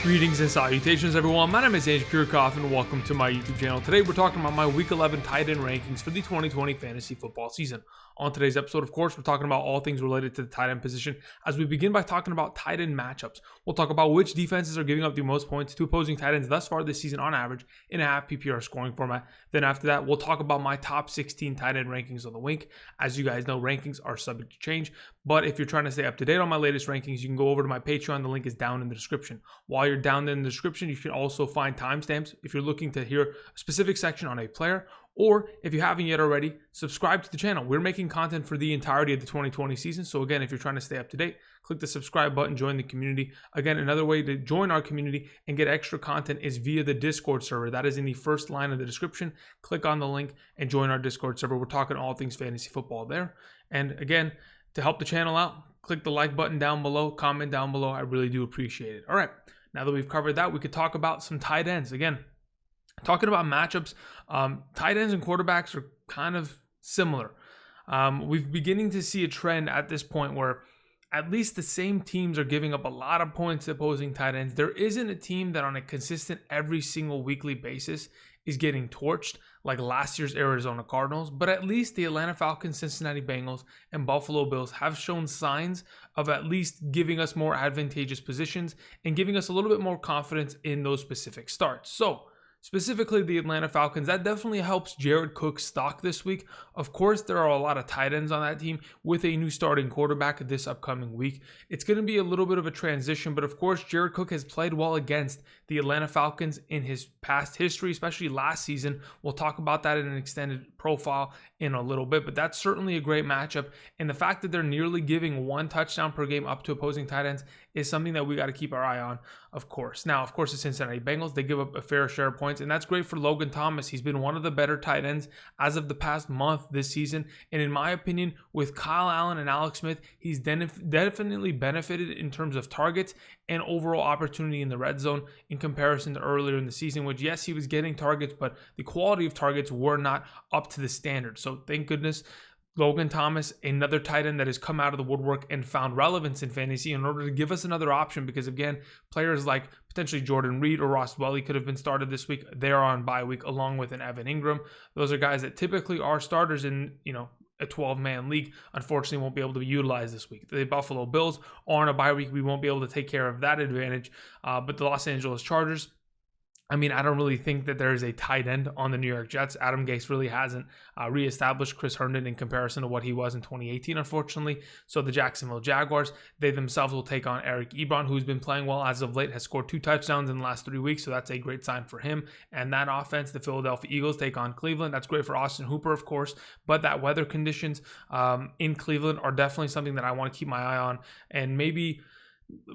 Greetings and salutations, everyone. My name is Andrew Kirchhoff, and welcome to my YouTube channel. Today, we're talking about my Week 11 tight end rankings for the 2020 fantasy football season. On today's episode, of course, we're talking about all things related to the tight end position. As we begin by talking about tight end matchups, we'll talk about which defenses are giving up the most points to opposing tight ends thus far this season on average in a half PPR scoring format. Then after that, we'll talk about my top 16 tight end rankings of the week. As you guys know, rankings are subject to change, but if you're trying to stay up to date on my latest rankings, you can go over to my Patreon. The link is down in the description. While you're down there in the description, you can also find timestamps if you're looking to hear a specific section on a player, or if you haven't yet already, subscribe to the channel. We're making content for the entirety of the 2020 season. So again, if you're trying to stay up to date, click the subscribe button, join the community. Again, another way to join our community and get extra content is via the Discord server. That is in the first line of the description. Click on the link and join our Discord server. We're talking all things fantasy football there. And again, to help the channel out, click the like button down below, comment down below. I really do appreciate it. All right, now that we've covered that, we could talk about some tight ends. Again, talking about matchups, tight ends and quarterbacks are kind of similar. We've beginning to see a trend at this point where at least the same teams are giving up a lot of points to opposing tight ends. There isn't a team that on a consistent every single weekly basis is getting torched like last year's Arizona Cardinals, but at least the Atlanta Falcons, Cincinnati Bengals, and Buffalo Bills have shown signs of at least giving us more advantageous positions and giving us a little bit more confidence in those specific starts. So specifically the Atlanta Falcons, that definitely helps Jared Cook's stock this week. Of course, there are a lot of tight ends on that team with a new starting quarterback this upcoming week. It's going to be a little bit of a transition, but of course, Jared Cook has played well against the Atlanta Falcons in his past history, especially last season. We'll talk about that in an extended profile in a little bit, but that's certainly a great matchup. And the fact that they're nearly giving one touchdown per game up to opposing tight ends is something that we got to keep our eye on, of course. Now, of course, the Cincinnati Bengals, they give up a fair share of points, and that's great for Logan Thomas. He's been one of the better tight ends as of the past month this season. And in my opinion, with Kyle Allen and Alex Smith, he's definitely benefited in terms of targets and overall opportunity in the red zone in comparison to earlier in the season, which, yes, he was getting targets, but the quality of targets were not up to the standard. So thank goodness Logan Thomas, another tight end that has come out of the woodwork and found relevance in fantasy in order to give us another option, because again, players like potentially Jordan Reed or Ross Dwelley could have been started this week. They're on bye week along with an Evan Ingram. Those are guys that typically are starters in, a 12-man league. Unfortunately, won't be able to be utilized this week. The Buffalo Bills are on a bye week. We won't be able to take care of that advantage. But the Los Angeles Chargers, I don't really think that there is a tight end on the New York Jets. Adam Gase really hasn't reestablished Chris Herndon in comparison to what he was in 2018, unfortunately. So the Jacksonville Jaguars, they themselves will take on Eric Ebron, who's been playing well as of late, has scored 2 touchdowns in the last 3 weeks. So that's a great sign for him. And that offense, the Philadelphia Eagles take on Cleveland. That's great for Austin Hooper, of course. But that weather conditions in Cleveland are definitely something that I want to keep my eye on, and maybe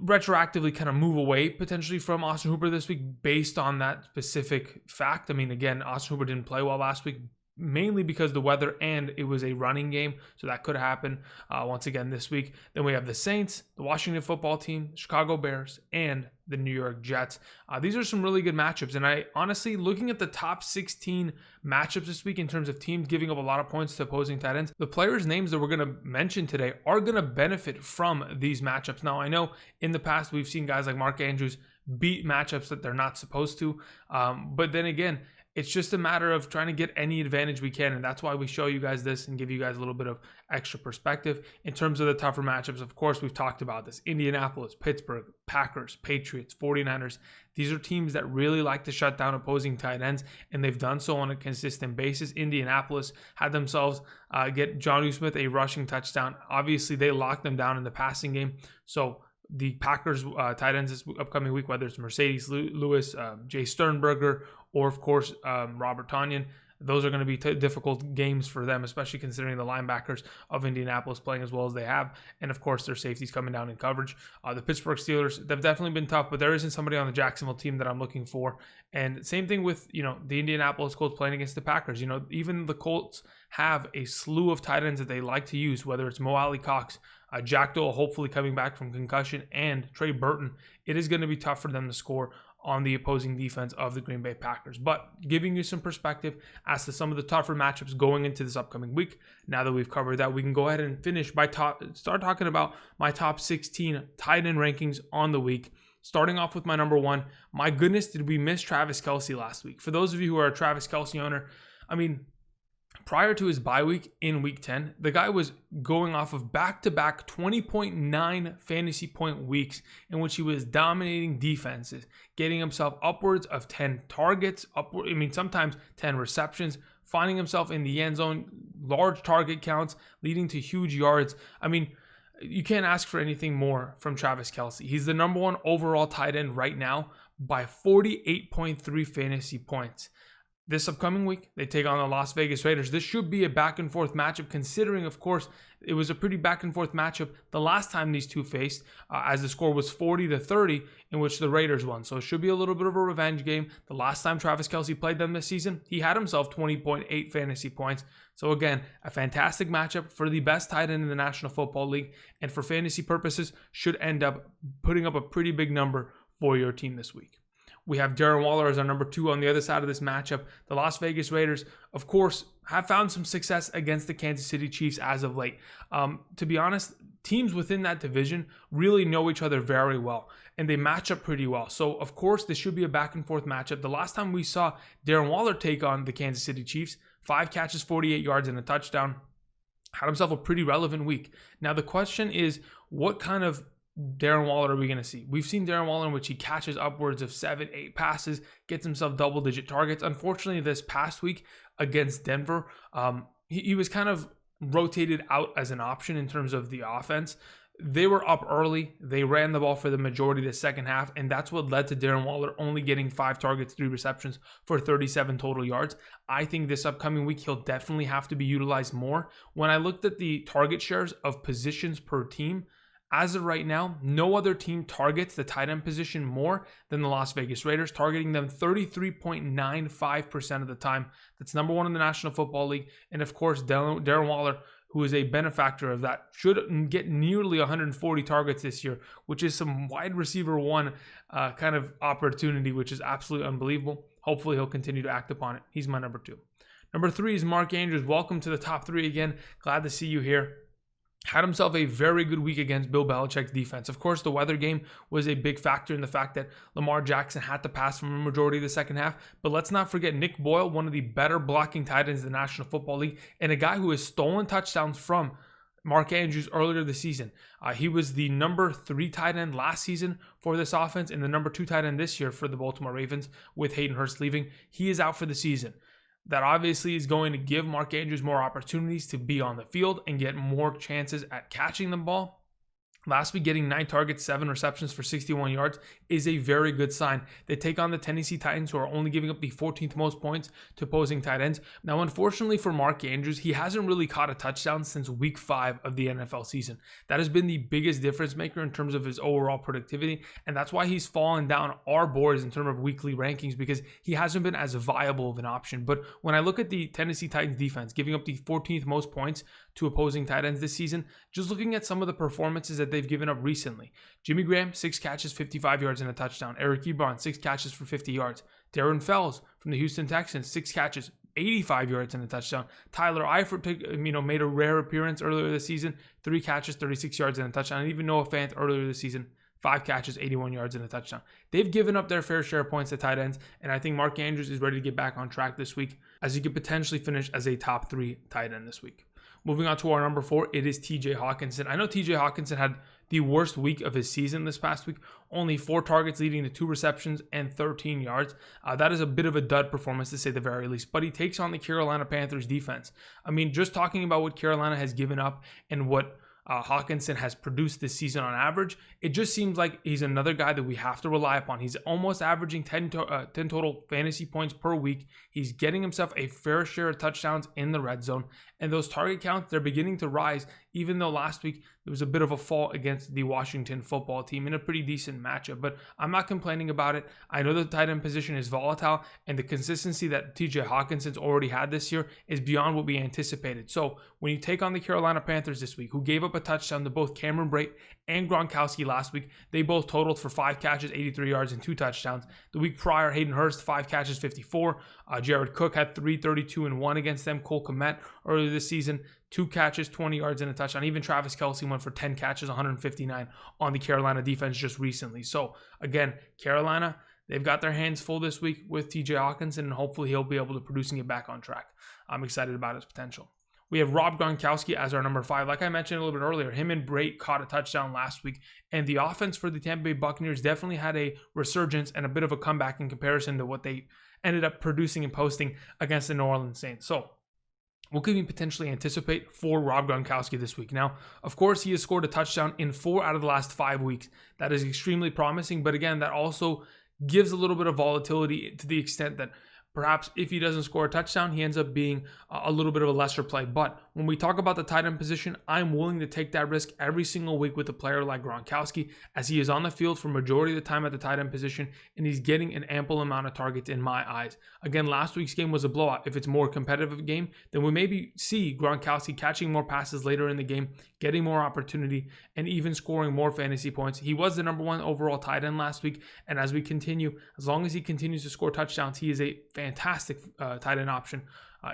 retroactively kind of move away potentially from Austin Hooper this week based on that specific fact. Again, Austin Hooper didn't play well last week, mainly because of the weather, and it was a running game, so that could happen once again this week. Then we have the Saints, the Washington football team, Chicago Bears, and the New York Jets. These are some really good matchups, and I honestly, looking at the top 16 matchups this week in terms of teams giving up a lot of points to opposing tight ends, the players' names that we're going to mention today are going to benefit from these matchups. Now, I know in the past we've seen guys like Mark Andrews beat matchups that they're not supposed to, but then again, it's just a matter of trying to get any advantage we can, and that's why we show you guys this and give you guys a little bit of extra perspective. In terms of the tougher matchups, of course, we've talked about this. Indianapolis, Pittsburgh, Packers, Patriots, 49ers. These are teams that really like to shut down opposing tight ends, and they've done so on a consistent basis. Indianapolis had themselves get Jonnu Smith a rushing touchdown. Obviously, they locked them down in the passing game. So the Packers tight ends this upcoming week, whether it's Mercedes Lewis, Jay Sternberger, or of course Robert Tonyan, those are going to be difficult games for them, especially considering the linebackers of Indianapolis playing as well as they have, and of course their safeties coming down in coverage. The Pittsburgh Steelers, they've definitely been tough, but there isn't somebody on the Jacksonville team that I'm looking for. And same thing with the Indianapolis Colts playing against the Packers. Even the Colts have a slew of tight ends that they like to use, whether it's Mo Alley Cox, Jack Doyle hopefully coming back from concussion, and Trey Burton. It is going to be tough for them to score on the opposing defense of the Green Bay Packers. But giving you some perspective as to some of the tougher matchups going into this upcoming week. Now that we've covered that, we can go ahead and finish by start talking about my top 16 tight end rankings on the week. Starting off with my number one, my goodness, did we miss Travis Kelce last week? For those of you who are a Travis Kelce owner, I mean, prior to his bye week in week 10, the guy was going off of back-to-back 20.9 fantasy point weeks in which he was dominating defenses, getting himself upwards of 10 targets, sometimes 10 receptions, finding himself in the end zone, large target counts, leading to huge yards. I mean, you can't ask for anything more from Travis Kelce. He's the number one overall tight end right now by 48.3 fantasy points. This upcoming week, they take on the Las Vegas Raiders. This should be a back-and-forth matchup, considering, of course, it was a pretty back-and-forth matchup the last time these two faced, as the score was 40-30, in which the Raiders won. So it should be a little bit of a revenge game. The last time Travis Kelce played them this season, he had himself 20.8 fantasy points. So again, a fantastic matchup for the best tight end in the National Football League, and for fantasy purposes, should end up putting up a pretty big number for your team this week. We have Darren Waller as our number two on the other side of this matchup. The Las Vegas Raiders, of course, have found some success against the Kansas City Chiefs as of late. To be honest, teams within that division really know each other very well, and they match up pretty well. So, of course, this should be a back-and-forth matchup. The last time we saw Darren Waller take on the Kansas City Chiefs, 5 catches, 48 yards, and a touchdown, had himself a pretty relevant week. Now, the question is, what kind of Darren Waller are we going to see? We've seen Darren Waller in which he catches upwards of 7-8 passes, gets himself double-digit targets. Unfortunately, this past week against Denver, he was kind of rotated out as an option in terms of the offense. They were up early. They ran the ball for the majority of the second half, and that's what led to Darren Waller only getting 5 targets, 3 receptions for 37 total yards. I think this upcoming week, he'll definitely have to be utilized more. When I looked at the target shares of positions per team, as of right now, no other team targets the tight end position more than the Las Vegas Raiders, targeting them 33.95% of the time. That's number one in the National Football League. And of course, Darren Waller, who is a benefactor of that, should get nearly 140 targets this year, which is some wide receiver one kind of opportunity, which is absolutely unbelievable. Hopefully, he'll continue to act upon it. He's my number two. Number three is Mark Andrews. Welcome to the top three again. Glad to see you here. Had himself a very good week against Bill Belichick's defense. Of course, the weather game was a big factor in the fact that Lamar Jackson had to pass from a majority of the second half. But let's not forget Nick Boyle, one of the better blocking tight ends in the National Football League, and a guy who has stolen touchdowns from Mark Andrews earlier this season. He was the number 3 tight end last season for this offense and the number 2 tight end this year for the Baltimore Ravens with Hayden Hurst leaving. He is out for the season. That obviously is going to give Mark Andrews more opportunities to be on the field and get more chances at catching the ball. Last week, getting 9 targets, 7 receptions for 61 yards is a very good sign. They take on the Tennessee Titans, who are only giving up the 14th most points to opposing tight ends. Now, unfortunately for Mark Andrews, he hasn't really caught a touchdown since week 5 of the NFL season. That has been the biggest difference maker in terms of his overall productivity, and that's why he's fallen down our boards in terms of weekly rankings, because he hasn't been as viable of an option. But when I look at the Tennessee Titans defense, giving up the 14th most points to opposing tight ends this season, just looking at some of the performances that they've given up recently. Jimmy Graham, 6 catches, 55 yards and a touchdown. Eric Ebron, 6 catches for 50 yards. Darren Fells from the Houston Texans, 6 catches, 85 yards and a touchdown. Tyler Eifert, made a rare appearance earlier this season, 3 catches, 36 yards and a touchdown. And even Noah Fant earlier this season, 5 catches, 81 yards and a touchdown. They've given up their fair share of points to tight ends, and I think Mark Andrews is ready to get back on track this week, as he could potentially finish as a top 3 tight end this week. Moving on to our number 4, it is TJ Hockenson. I know TJ Hockenson had the worst week of his season this past week. Only 4 targets leading to 2 receptions and 13 yards. That is a bit of a dud performance to say the very least, but he takes on the Carolina Panthers defense. Just talking about what Carolina has given up and what Hockenson has produced this season on average, it just seems like he's another guy that we have to rely upon. He's almost averaging 10 total fantasy points per week. He's getting himself a fair share of touchdowns in the red zone, and those target counts, they're beginning to rise, even though last week there was a bit of a fall against the Washington football team in a pretty decent matchup. But I'm not complaining about it. I know the tight end position is volatile, and the consistency that TJ Hawkinson's already had this year is beyond what we anticipated. So when you take on the Carolina Panthers this week, who gave up a touchdown to both Cameron Brate and Gronkowski last week, they both totaled for 5 catches, 83 yards, and 2 touchdowns. The week prior, Hayden Hurst, 5 catches, 54. Jared Cook had 3, 32, and 1 against them. Cole Kmet earlier this season, 2 catches, 20 yards, and a touchdown. Even Travis Kelce went for 10 catches, 159 on the Carolina defense just recently. So again, Carolina, they've got their hands full this week with TJ Hockenson, and hopefully he'll be able to produce and get back on track. I'm excited about his potential. We have Rob Gronkowski as our number 5. Like I mentioned a little bit earlier, him and Brate caught a touchdown last week, and the offense for the Tampa Bay Buccaneers definitely had a resurgence and a bit of a comeback in comparison to what they ended up producing and posting against the New Orleans Saints. So what can we potentially anticipate for Rob Gronkowski this week? Now, of course, he has scored a touchdown in 4 out of the last 5 weeks. That is extremely promising, but again, that also gives a little bit of volatility to the extent that perhaps if he doesn't score a touchdown, he ends up being a little bit of a lesser play. But when we talk about the tight end position, I'm willing to take that risk every single week with a player like Gronkowski, as he is on the field for majority of the time at the tight end position, and he's getting an ample amount of targets in my eyes. Again, last week's game was a blowout. If it's a more competitive game, then we maybe see Gronkowski catching more passes later in the game, getting more opportunity, and even scoring more fantasy points. He was the number 1 overall tight end last week, and as we continue, as long as he continues to score touchdowns, he is a fantastic tight end option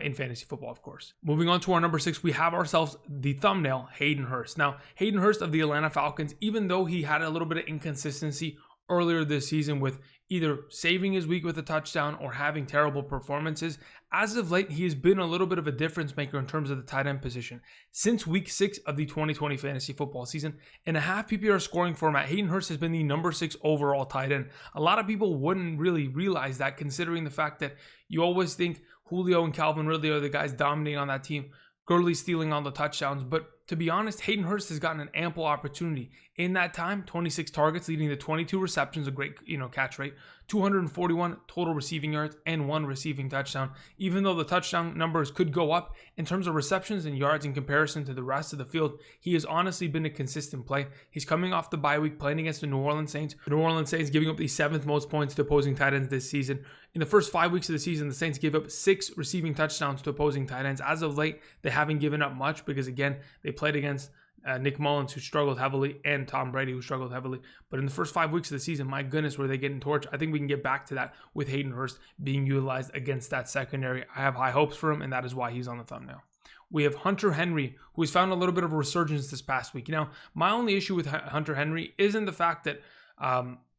in fantasy football, of course. Moving on to our number 6, we have ourselves the thumbnail, Hayden Hurst. Now, Hayden Hurst of the Atlanta Falcons, even though he had a little bit of inconsistency earlier this season with either saving his week with a touchdown or having terrible performances, as of late, he has been a little bit of a difference maker in terms of the tight end position. Since week 6 of the 2020 fantasy football season, in a half PPR scoring format, Hayden Hurst has been the number 6 overall tight end. A lot of people wouldn't really realize that, considering the fact that you always think Julio and Calvin Ridley are the guys dominating on that team, Gurley stealing all the touchdowns. But to be honest, Hayden Hurst has gotten an ample opportunity. In that time, 26 targets, leading to 22 receptions, a great catch rate, 241 total receiving yards, and 1 receiving touchdown. Even though the touchdown numbers could go up, in terms of receptions and yards in comparison to the rest of the field, he has honestly been a consistent play. He's coming off the bye week, playing against the New Orleans Saints. The New Orleans Saints giving up the 7th most points to opposing tight ends this season. In the first 5 weeks of the season, the Saints gave up 6 receiving touchdowns to opposing tight ends. As of late, they haven't given up much because, again, they played against Nick Mullins, who struggled heavily, and Tom Brady, who struggled heavily. But in the first 5 weeks of the season, my goodness, were they getting torched. I think we can get back to that with Hayden Hurst being utilized against that secondary. I have high hopes for him, and that is why he's on the thumbnail. We have Hunter Henry, who has found a little bit of a resurgence this past week. Now, my only issue with Hunter Henry isn't the fact that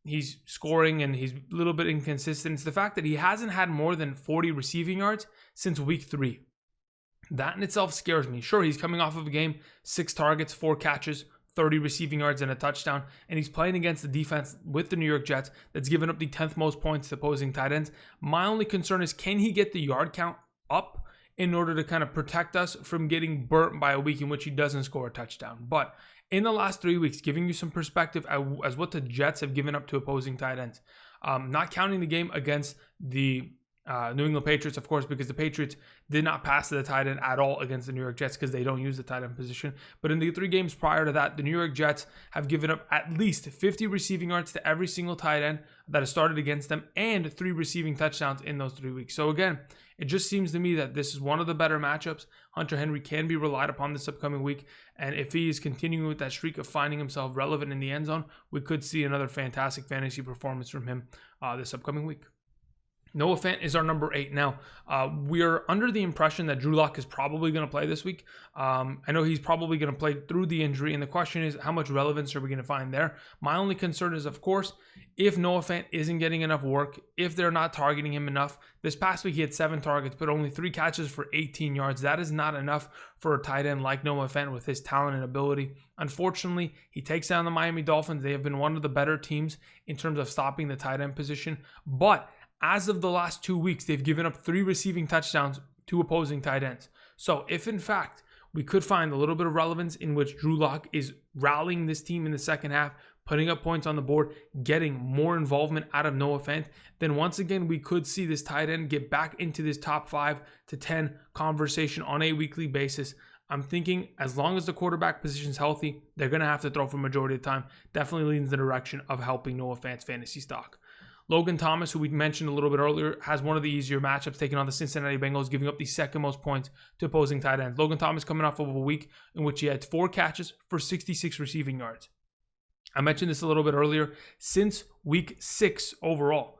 he's scoring and he's a little bit inconsistent. It's the fact that he hasn't had more than 40 receiving yards since week 3. That in itself scares me. Sure, he's coming off of a game, 6 targets, 4 catches, 30 receiving yards, and a touchdown, and he's playing against the defense with the New York Jets that's given up the 10th most points to opposing tight ends. My only concern is, can he get the yard count up in order to kind of protect us from getting burnt by a week in which he doesn't score a touchdown? But in the last 3 weeks, giving you some perspective as what the Jets have given up to opposing tight ends, not counting the game against the New England Patriots, of course, because the Patriots did not pass to the tight end at all against the New York Jets because they don't use the tight end position. But in the 3 games prior to that, the New York Jets have given up at least 50 receiving yards to every single tight end that has started against them, and 3 receiving touchdowns in those 3 weeks. So again, it just seems to me that this is one of the better matchups. Hunter Henry can be relied upon this upcoming week, and if he is continuing with that streak of finding himself relevant in the end zone, we could see another fantastic fantasy performance from him this upcoming week. Noah Fant is our number 8. Now, we are under the impression that Drew Lock is probably going to play this week. I know he's probably going to play through the injury, and the question is, how much relevance are we going to find there? My only concern is, of course, if Noah Fant isn't getting enough work, if they're not targeting him enough. This past week, he had 7 targets, but only 3 catches for 18 yards. That is not enough for a tight end like Noah Fant with his talent and ability. Unfortunately, he takes down the Miami Dolphins. They have been one of the better teams in terms of stopping the tight end position, but as of the last 2 weeks, they've given up 3 receiving touchdowns to opposing tight ends. So if in fact we could find a little bit of relevance in which Drew Lock is rallying this team in the second half, putting up points on the board, getting more involvement out of Noah Fant, then once again we could see this tight end get back into this top 5 to 10 conversation on a weekly basis. I'm thinking as long as the quarterback position is healthy, they're going to have to throw for majority of the time. Definitely leans in the direction of helping Noah Fant's fantasy stock. Logan Thomas, who we mentioned a little bit earlier, has one of the easier matchups, taking on the Cincinnati Bengals, giving up the 2nd most points to opposing tight ends. Logan Thomas coming off of a week in which he had 4 catches for 66 receiving yards. I mentioned this a little bit earlier. Since week 6 overall,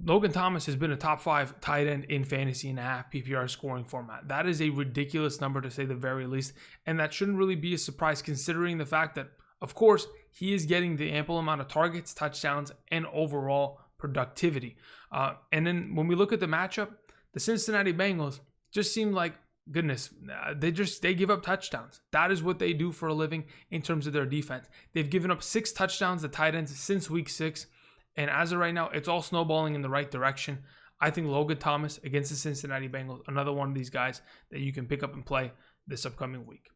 Logan Thomas has been a top 5 tight end in fantasy and a half PPR scoring format. That is a ridiculous number to say the very least, and that shouldn't really be a surprise considering the fact that, of course, he is getting the ample amount of targets, touchdowns, and overall productivity. And then when we look at the matchup, the Cincinnati Bengals just seem like, goodness, they give up touchdowns. That is what they do for a living in terms of their defense. They've given up 6 touchdowns to tight ends since week 6. And as of right now, it's all snowballing in the right direction. I think Logan Thomas against the Cincinnati Bengals, another one of these guys that you can pick up and play this upcoming week.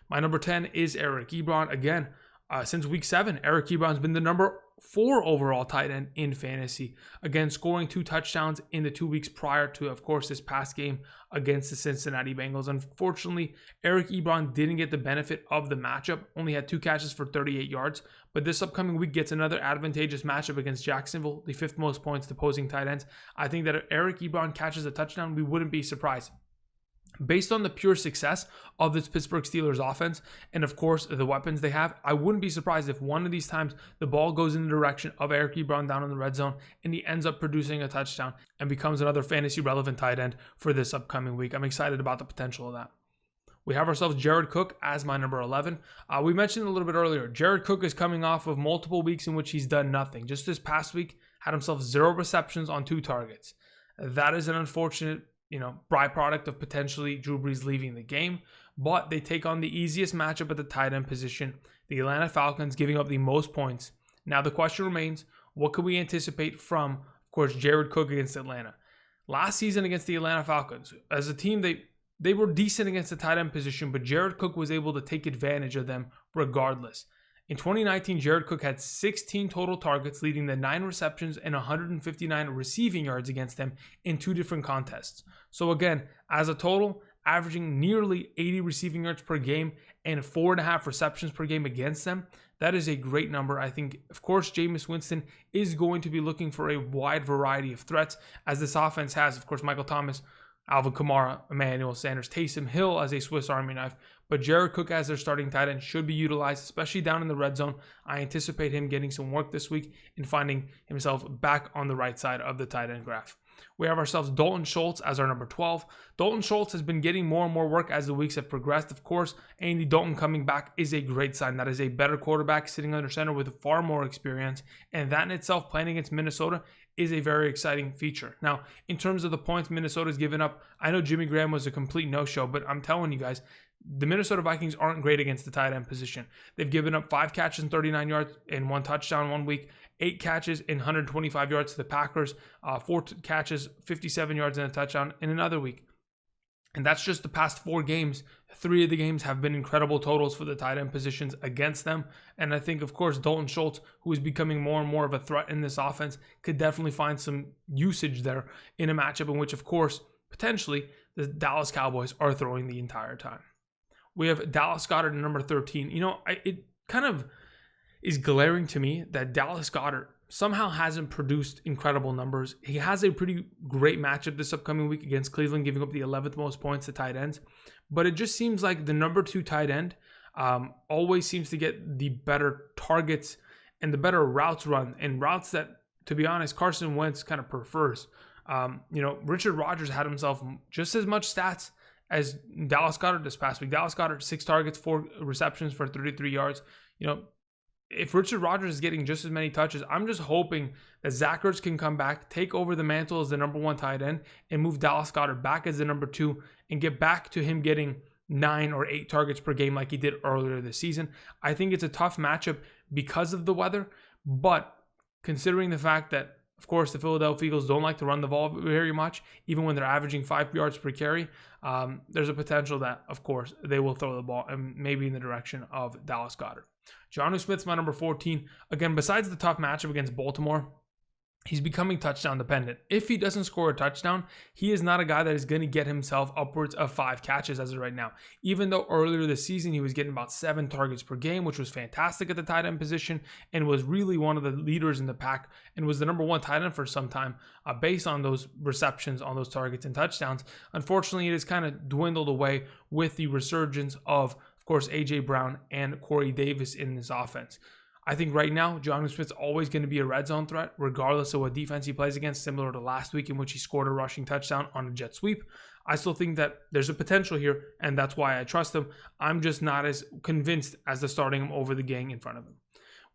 My number 10 is Eric Ebron. Again, since week 7, Eric Ebron's been the number 4 overall tight end in fantasy. Again, scoring 2 touchdowns in the 2 weeks prior to, of course, this past game against the Cincinnati Bengals. Unfortunately, Eric Ebron didn't get the benefit of the matchup, only had 2 catches for 38 yards. But this upcoming week gets another advantageous matchup against Jacksonville, the 5th most points to opposing tight ends. I think that if Eric Ebron catches a touchdown, we wouldn't be surprised. Based on the pure success of this Pittsburgh Steelers offense and, of course, the weapons they have, I wouldn't be surprised if one of these times the ball goes in the direction of Eric Ebron down in the red zone and he ends up producing a touchdown and becomes another fantasy relevant tight end for this upcoming week. I'm excited about the potential of that. We have ourselves Jared Cook as my number 11. We mentioned a little bit earlier, Jared Cook is coming off of multiple weeks in which he's done nothing. Just this past week, had himself 0 receptions on 2 targets. That is an unfortunate byproduct of potentially Drew Brees leaving the game, but they take on the easiest matchup at the tight end position, the Atlanta Falcons, giving up the most points. Now the question remains, what can we anticipate from, of course, Jared Cook against Atlanta? Last season against the Atlanta Falcons, as a team, they were decent against the tight end position, but Jared Cook was able to take advantage of them regardless. In 2019, Jared Cook had 16 total targets, leading to 9 receptions and 159 receiving yards against them in 2 different contests. So again, as a total, averaging nearly 80 receiving yards per game and 4.5 receptions per game against them. That is a great number. I think, of course, Jameis Winston is going to be looking for a wide variety of threats, as this offense has, of course, Michael Thomas, Alvin Kamara, Emmanuel Sanders, Taysom Hill as a Swiss Army knife. But Jared Cook as their starting tight end should be utilized, especially down in the red zone. I anticipate him getting some work this week and finding himself back on the right side of the tight end graph. We have ourselves Dalton Schultz as our number 12. Dalton Schultz has been getting more and more work as the weeks have progressed. Of course, Andy Dalton coming back is a great sign. That is a better quarterback sitting under center with far more experience. And that in itself, playing against Minnesota, is a very exciting feature. Now, in terms of the points Minnesota's given up, I know Jimmy Graham was a complete no-show, but I'm telling you guys, the Minnesota Vikings aren't great against the tight end position. They've given up 5 catches and 39 yards and 1 touchdown one week, 8 catches and 125 yards to the Packers, 4 catches, 57 yards and a touchdown in another week. And that's just the past 4 games. 3 of the games have been incredible totals for the tight end positions against them. And I think, of course, Dalton Schultz, who is becoming more and more of a threat in this offense, could definitely find some usage there in a matchup in which, of course, potentially the Dallas Cowboys are throwing the entire time. We have Dallas Goedert at number 13. It kind of is glaring to me that Dallas Goedert somehow hasn't produced incredible numbers. He has a pretty great matchup this upcoming week against Cleveland, giving up the 11th most points to tight ends. But it just seems like the number 2 tight end always seems to get the better targets and the better routes run, and routes that, to be honest, Carson Wentz kind of prefers. Richard Rodgers had himself just as much stats as Dallas Goedert this past week. Dallas Goedert, 6 targets, 4 receptions for 33 yards. If Richard Rodgers is getting just as many touches, I'm just hoping that Zach Ertz can come back, take over the mantle as the number 1 tight end, and move Dallas Goedert back as the number 2 and get back to him getting 9 or 8 targets per game like he did earlier this season. I think it's a tough matchup because of the weather, but considering the fact that, of course, the Philadelphia Eagles don't like to run the ball very much, even when they're averaging 5 yards per carry, there's a potential that, of course, they will throw the ball and maybe in the direction of Dallas Goedert. Jonnu Smith's my number 14. Again, besides the tough matchup against Baltimore, he's becoming touchdown dependent. If he doesn't score a touchdown, he is not a guy that is going to get himself upwards of 5 catches as of right now. Even though earlier this season he was getting about 7 targets per game, which was fantastic at the tight end position and was really one of the leaders in the pack and was the number 1 tight end for some time based on those receptions, on those targets and touchdowns. Unfortunately, it has kind of dwindled away with the resurgence of course, A.J. Brown and Corey Davis in this offense. I think right now, Jonnu Smith's always going to be a red zone threat, regardless of what defense he plays against, similar to last week in which he scored a rushing touchdown on a jet sweep. I still think that there's a potential here, and that's why I trust him. I'm just not as convinced as the starting him over the gang in front of him.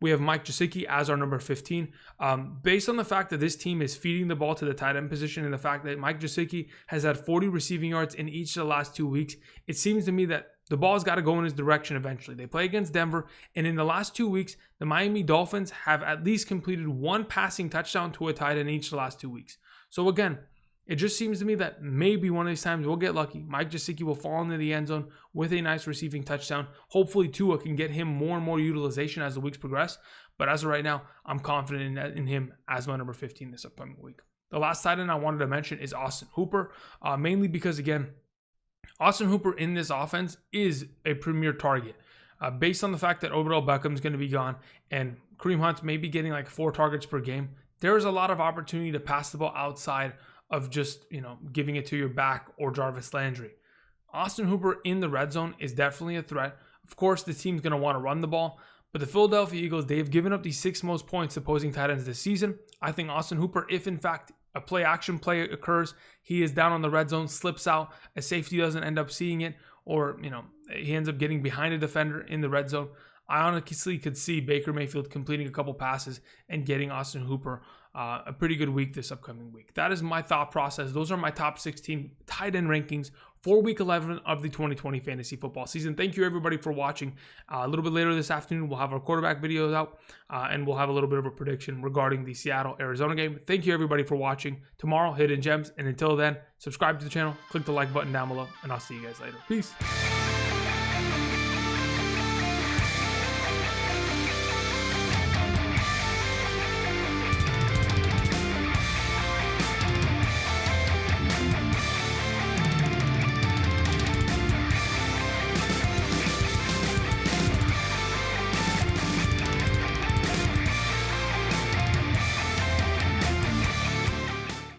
We have Mike Gesicki as our number 15. Based on the fact that this team is feeding the ball to the tight end position and the fact that Mike Gesicki has had 40 receiving yards in each of the last 2 weeks, it seems to me that the ball's got to go in his direction eventually. They play against Denver, and in the last 2 weeks, the Miami Dolphins have at least completed one passing touchdown to a tight end in each of the last 2 weeks. So again, it just seems to me that maybe one of these times we'll get lucky. Mike Gesicki will fall into the end zone with a nice receiving touchdown. Hopefully Tua can get him more and more utilization as the weeks progress. But as of right now, I'm confident in him as my number 15 this upcoming week. The last tight end I wanted to mention is Austin Hooper, mainly because, again, Austin Hooper in this offense is a premier target. Based on the fact that Odell Beckham's going to be gone and Kareem Hunt's maybe getting like 4 targets per game, there is a lot of opportunity to pass the ball outside of just, giving it to your back or Jarvis Landry. Austin Hooper in the red zone is definitely a threat. Of course, the team's going to want to run the ball, but the Philadelphia Eagles, they've given up the 6th most points to opposing tight ends this season. I think Austin Hooper, if in fact a play-action play occurs, he is down on the red zone, slips out, a safety doesn't end up seeing it, or, he ends up getting behind a defender in the red zone, I honestly could see Baker Mayfield completing a couple passes and getting Austin Hooper a pretty good week this upcoming week. That is my thought process. Those are my top 16 tight end rankings for week 11 of the 2020 fantasy football season. Thank you everybody for watching. A little bit later this afternoon, we'll have our quarterback videos out and we'll have a little bit of a prediction regarding the Seattle-Arizona game. Thank you everybody for watching. Tomorrow, Hidden Gems. And until then, subscribe to the channel, click the like button down below, and I'll see you guys later. Peace.